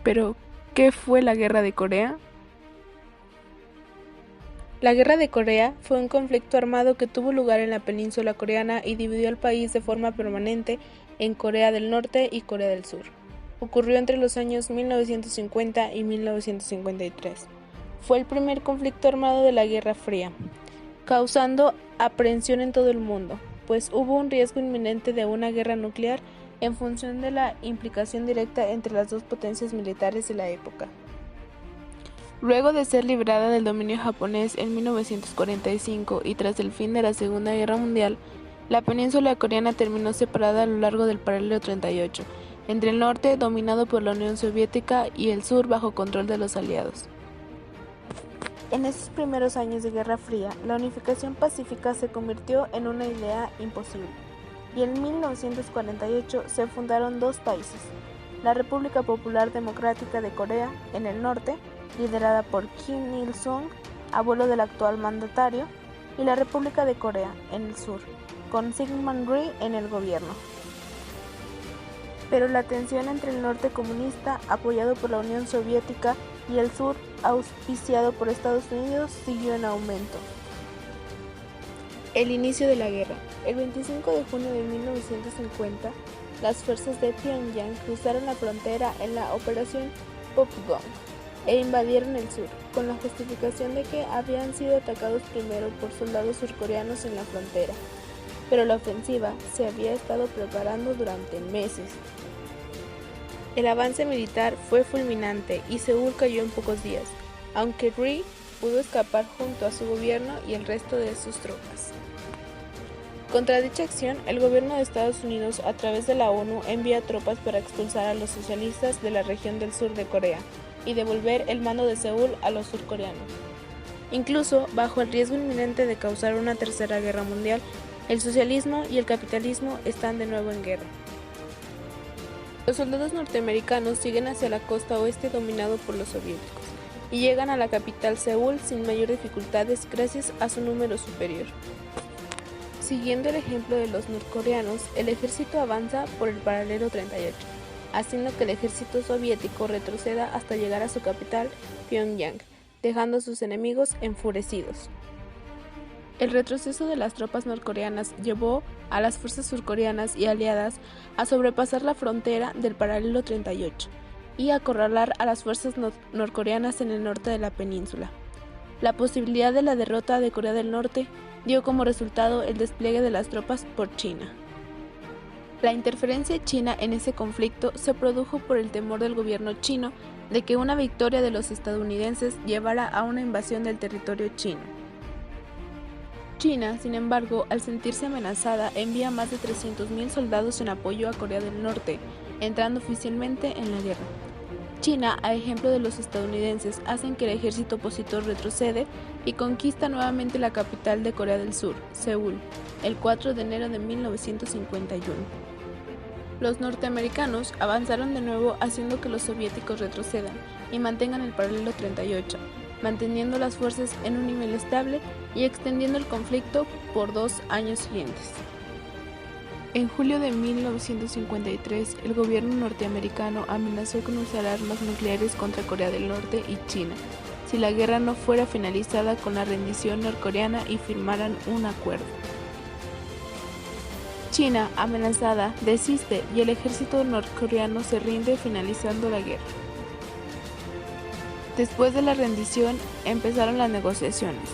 Pero, ¿qué fue la Guerra de Corea? La Guerra de Corea fue un conflicto armado que tuvo lugar en la península coreana y dividió al país de forma permanente en Corea del Norte y Corea del Sur. Ocurrió entre los años 1950 y 1953. Fue el primer conflicto armado de la Guerra Fría, causando aprensión en todo el mundo, pues hubo un riesgo inminente de una guerra nuclear en función de la implicación directa entre las dos potencias militares de la época. Luego de ser librada del dominio japonés en 1945 y tras el fin de la Segunda Guerra Mundial, la península coreana terminó separada a lo largo del paralelo 38, entre el norte dominado por la Unión Soviética y el sur bajo control de los aliados. En esos primeros años de Guerra Fría, la unificación pacífica se convirtió en una idea imposible, y en 1948 se fundaron dos países: la República Popular Democrática de Corea, en el norte, liderada por Kim Il-sung, abuelo del actual mandatario, y la República de Corea, en el sur, con Syngman Rhee en el gobierno. Pero la tensión entre el norte comunista, apoyado por la Unión Soviética, y el sur, auspiciado por Estados Unidos, siguió en aumento. El inicio de la guerra. El 25 de junio de 1950, las fuerzas de Pyongyang cruzaron la frontera en la Operación Popgong e invadieron el sur, con la justificación de que habían sido atacados primero por soldados surcoreanos en la frontera, pero la ofensiva se había estado preparando durante meses. El avance militar fue fulminante y Seúl cayó en pocos días, aunque Rhee pudo escapar junto a su gobierno y el resto de sus tropas. Contra dicha acción, el gobierno de Estados Unidos, a través de la ONU, envía tropas para expulsar a los socialistas de la región del sur de Corea y devolver el mando de Seúl a los surcoreanos. Incluso, bajo el riesgo inminente de causar una tercera guerra mundial, el socialismo y el capitalismo están de nuevo en guerra. Los soldados norteamericanos siguen hacia la costa oeste dominado por los soviéticos y llegan a la capital Seúl sin mayor dificultades gracias a su número superior. Siguiendo el ejemplo de los norcoreanos, el ejército avanza por el paralelo 38, haciendo que el ejército soviético retroceda hasta llegar a su capital, Pyongyang, dejando a sus enemigos enfurecidos. El retroceso de las tropas norcoreanas llevó a las fuerzas surcoreanas y aliadas a sobrepasar la frontera del paralelo 38 y acorralar a las fuerzas norcoreanas en el norte de la península. La posibilidad de la derrota de Corea del Norte dio como resultado el despliegue de las tropas por China. La interferencia china en ese conflicto se produjo por el temor del gobierno chino de que una victoria de los estadounidenses llevara a una invasión del territorio chino. China, sin embargo, al sentirse amenazada, envía más de 300.000 soldados en apoyo a Corea del Norte, entrando oficialmente en la guerra. China, a ejemplo de los estadounidenses, hacen que el ejército opositor retrocede y conquista nuevamente la capital de Corea del Sur, Seúl, el 4 de enero de 1951. Los norteamericanos avanzaron de nuevo haciendo que los soviéticos retrocedan y mantengan el paralelo 38, manteniendo las fuerzas en un nivel estable y extendiendo el conflicto por 2 años siguientes. En julio de 1953, el gobierno norteamericano amenazó con usar armas nucleares contra Corea del Norte y China, si la guerra no fuera finalizada con la rendición norcoreana y firmaran un acuerdo. China, amenazada, desiste y el ejército norcoreano se rinde finalizando la guerra. Después de la rendición, empezaron las negociaciones.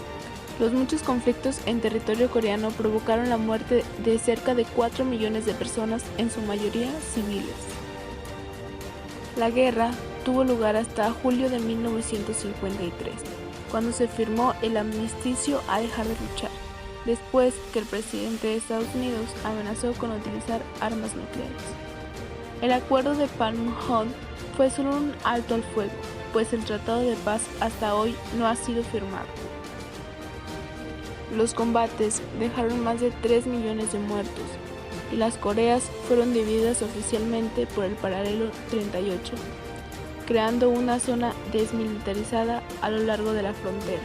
Los muchos conflictos en territorio coreano provocaron la muerte de cerca de 4 millones de personas, en su mayoría civiles. La guerra tuvo lugar hasta julio de 1953, cuando se firmó el armisticio a dejar de luchar, después que el presidente de Estados Unidos amenazó con utilizar armas nucleares. El acuerdo de Panmunjom fue solo un alto al fuego, pues el tratado de paz hasta hoy no ha sido firmado. Los combates dejaron más de 3 millones de muertos y las Coreas fueron divididas oficialmente por el paralelo 38, creando una zona desmilitarizada a lo largo de la frontera.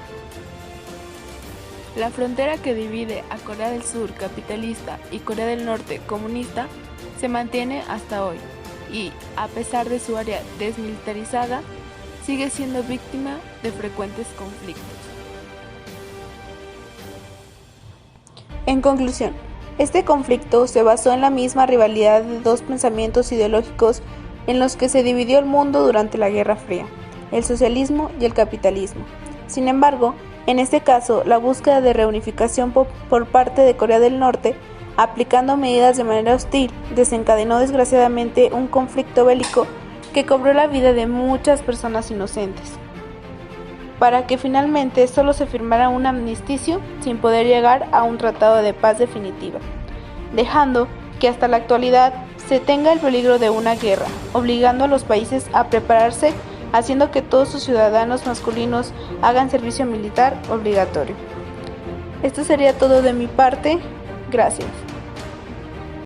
La frontera que divide a Corea del Sur capitalista y Corea del Norte comunista se mantiene hasta hoy, y, a pesar de su área desmilitarizada, sigue siendo víctima de frecuentes conflictos. En conclusión, este conflicto se basó en la misma rivalidad de dos pensamientos ideológicos en los que se dividió el mundo durante la Guerra Fría, el socialismo y el capitalismo. Sin embargo, en este caso, la búsqueda de reunificación por parte de Corea del Norte, aplicando medidas de manera hostil, desencadenó desgraciadamente un conflicto bélico que cobró la vida de muchas personas inocentes, para que finalmente solo se firmara un armisticio sin poder llegar a un tratado de paz definitiva, dejando que hasta la actualidad se tenga el peligro de una guerra, obligando a los países a prepararse, haciendo que todos sus ciudadanos masculinos hagan servicio militar obligatorio. Esto sería todo de mi parte. Gracias.